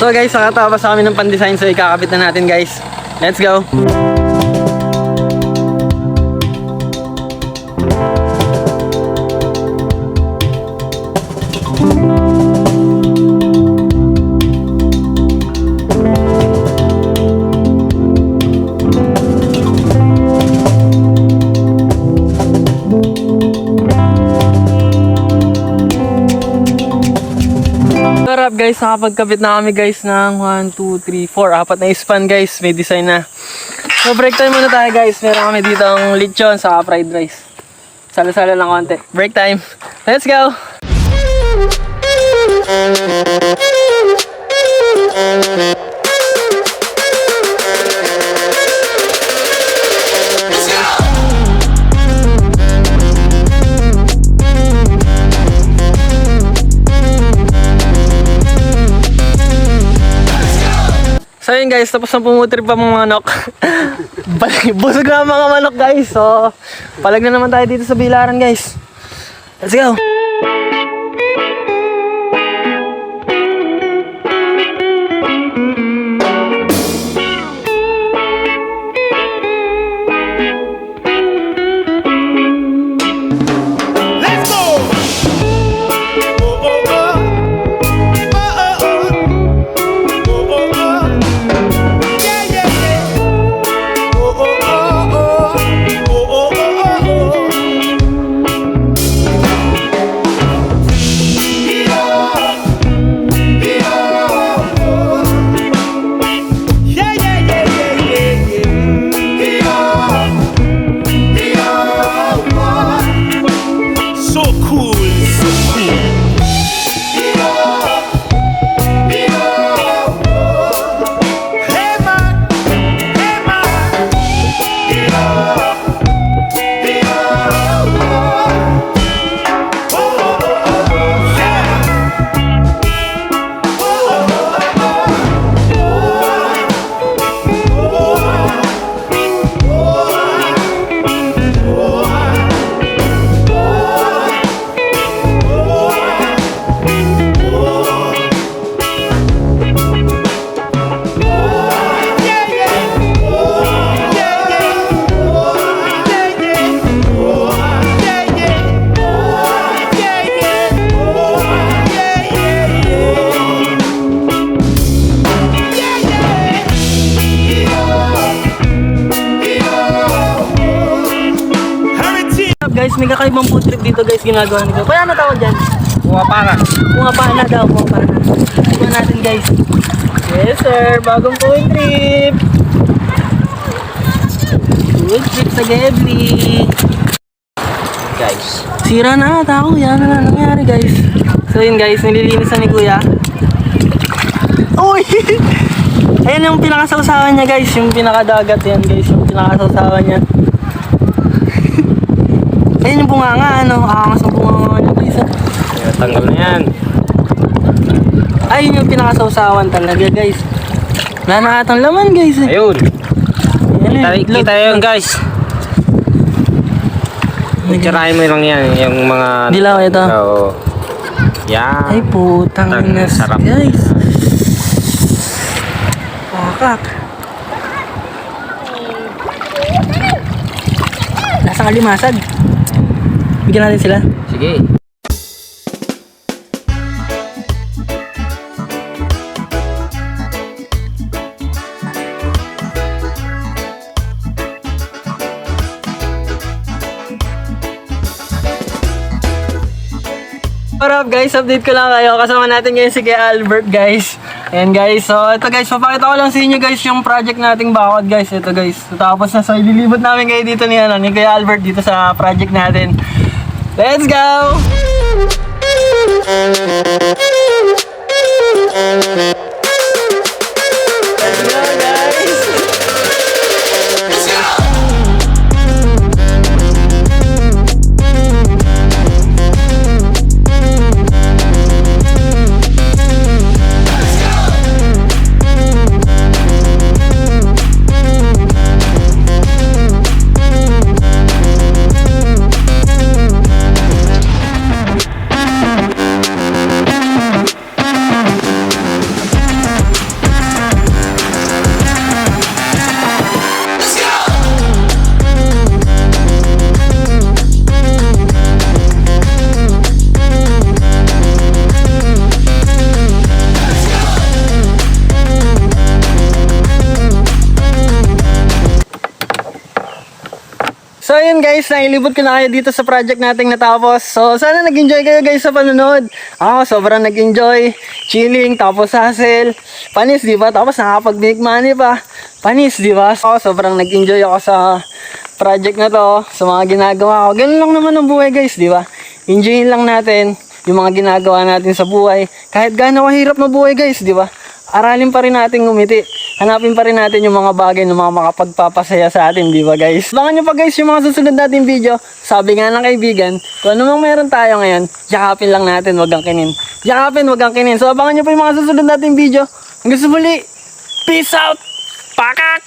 So guys, nakatapos kami ng pan-design, so ikakabit na natin guys. Let's go! Sarap guys, nakapagkabit na kami guys ng 1, 2, 3, 4, apat na span guys, may design na. So break time muna tayo guys, meron kami dito ang lechon sa fried rice. Salo-salo lang konti. Break time, let's go! So yun guys, tapos na pumutrip pa mga manok. Busog na mga manok guys. So, palag na naman tayo dito sa bilaran guys. Let's go! Guys, may kakaibang food trip dito guys, ginagawa nito. Kaya ano tawag dyan? Pumapana. Pumapana daw, pumapana. Tignan natin guys. Yes sir, bagong food trip. Food trip sa Gebli. Guys. Sira na ata ako, yan na nangyari guys. So yun guys, nililinis na ni kuya. Uy! Ayan yung pinakasawsawan niya guys, yung pinakadagat yan guys, yung pinakasawsawan niya. Ayun yung bunganga, ano? Aangas ang bunganga niya guys. Tanggal na yan. Ayun yung pinakasawsawan talaga guys. Wala na atang laman guys. Ayun. Ayan, Kita yun guys. Pictureahin mo lang yan, yung mga... Dilaw ito. Oo. Yan. Ay putang ina sarap. guys. Pakak. Nasa kalimasag. Bigyan natin sila. Sige. What up guys, update ko lang kayo. Kasama natin ngayon si Kuya Albert guys. Ayan guys, so ito guys, papakita ko lang sa inyo guys yung project nating bakod guys. Ito guys, tapos na, so ililibot namin kayo dito ni Kuya Albert dito sa project natin. Let's go! Let's go guys! yun guys, nailibot ko na kayo dito sa project nating natapos. So sana nag-enjoy kayo guys sa panonood. Ako sobrang nag-enjoy, chilling, tapos hustle. Panis, di ba? Tapos nakapag-make money pa. Panis, di ba? Ako sobrang nag-enjoy ako sa project na to, sa mga ginagawa ko. Ganun lang naman ang buhay guys, di ba? Enjoyin lang natin yung mga ginagawa natin sa buhay. Kahit gaano kahirap mabuhay guys, di ba? Aralin pa rin natin ngumiti. Hanapin pa rin natin yung mga bagay na mga makapagpapasaya sa atin, di ba guys? Abangan nyo pa guys yung mga susunod natin video. Sabi nga ng kaibigan, kung ano mang meron tayo ngayon, yakapin lang natin, wag ang kinin. Yakapin, wag ang kinin. So abangan nyo pa yung mga susunod natin video. Hanggang sa muli, peace out! Pakak!